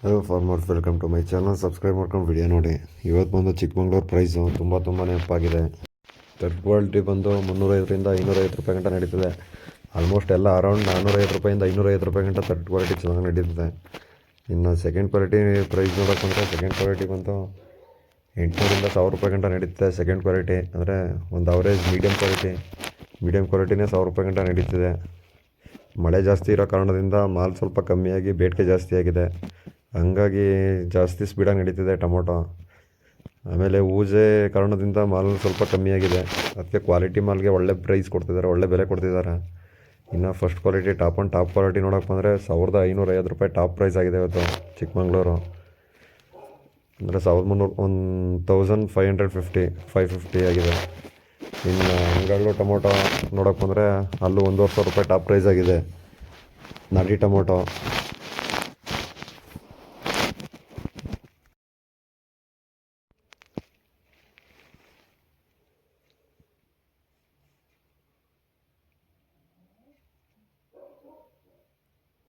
Hello farmers, welcome to my channel. Subscribe ಮಾಡ್ಕೊಂಡು video ನೋಡಿ. ಇವತ್ತು ಬಂದು ಚಿಕ್ಕಮಂಗ್ಳೂರು ಪ್ರೈಸು ತುಂಬಾ ಅಪ್ಪಾಗಿದೆ. ಥರ್ಡ್ ಕ್ವಾಲಿಟಿ ಬಂದು 350ರಿಂದ 550 ರೂಪಾಯಿ ಗಂಟ ನಡೀತದೆ. ಆಲ್ಮೋಸ್ಟ್ ಎಲ್ಲ ಅರೌಂಡ್ 450 ರೂಪಾಯಿಂದ 550 ರೂಪಾಯಿ ಗಂಟ ಥರ್ಡ್ ಕ್ವಾಲಿಟಿ ಚೆನ್ನಾಗಿ ನಡೀತದೆ. ಇನ್ನು ಸೆಕೆಂಡ್ ಕ್ವಾಲಿಟಿ ಪ್ರೈಸ್ ನೋಡೋಕೆ ಬಂದರೆ ಸೆಕೆಂಡ್ ಕ್ವಾಲಿಟಿ ಬಂದು 800ರಿಂದ 1000 ರೂಪಾಯಿ ಗಂಟ ನಡೀತದೆ. ಸೆಕೆಂಡ್ ಕ್ವಾಲಿಟಿ ಅಂದರೆ ಒಂದು ಅವರೇಜ್ ಮೀಡಿಯಮ್ ಕ್ವಾಲಿಟಿನೇ 1000 ರೂಪಾಯಿ ಗಂಟ ನಡೀತಿದೆ. ಮಳೆ ಜಾಸ್ತಿ ಇರೋ ಕಾರಣದಿಂದ ಮಾಲ್ ಸ್ವಲ್ಪ ಕಮ್ಮಿಯಾಗಿ ಬೇಡಿಕೆ ಜಾಸ್ತಿ ಆಗಿದೆ. ಹಂಗಾಗಿ ಜಾಸ್ತಿ ಸ್ಪೀಡಾಗಿ ನಡೀತಿದೆ ಟೊಮೊಟೊ. ಆಮೇಲೆ ಊಜೆ ಕಾರಣದಿಂದ ಮಾಲ್ ಸ್ವಲ್ಪ ಕಮ್ಮಿಯಾಗಿದೆ. ಅದಕ್ಕೆ ಕ್ವಾಲಿಟಿ ಮಾಲ್ಗೆ ಒಳ್ಳೆ ಪ್ರೈಸ್ ಕೊಡ್ತಿದ್ದಾರೆ, ಒಳ್ಳೆ ಬೆಲೆ ಕೊಡ್ತಿದ್ದಾರೆ. ಇನ್ನು ಫಸ್ಟ್ ಕ್ವಾಲಿಟಿ ಟಾಪ್ ಕ್ವಾಲಿಟಿ ನೋಡೋಕೆ ಬಂದರೆ 1550 ರೂಪಾಯಿ ಟಾಪ್ ಪ್ರೈಸ್ ಆಗಿದೆ ಇವತ್ತು ಚಿಕ್ಕಮಂಗ್ಳೂರು. ಅಂದರೆ 550 ಆಗಿದೆ. ಇನ್ನು ಅಂಗಡಿలో ಟೊಮೊಟೊ ನೋಡೋಕೆ ಬಂದರೆ ಅಲ್ಲೂ 1500 ರೂಪಾಯಿ ಟಾಪ್ ಪ್ರೈಸ್ ಆಗಿದೆ ನಾಟಿ ಟೊಮೊಟೊ.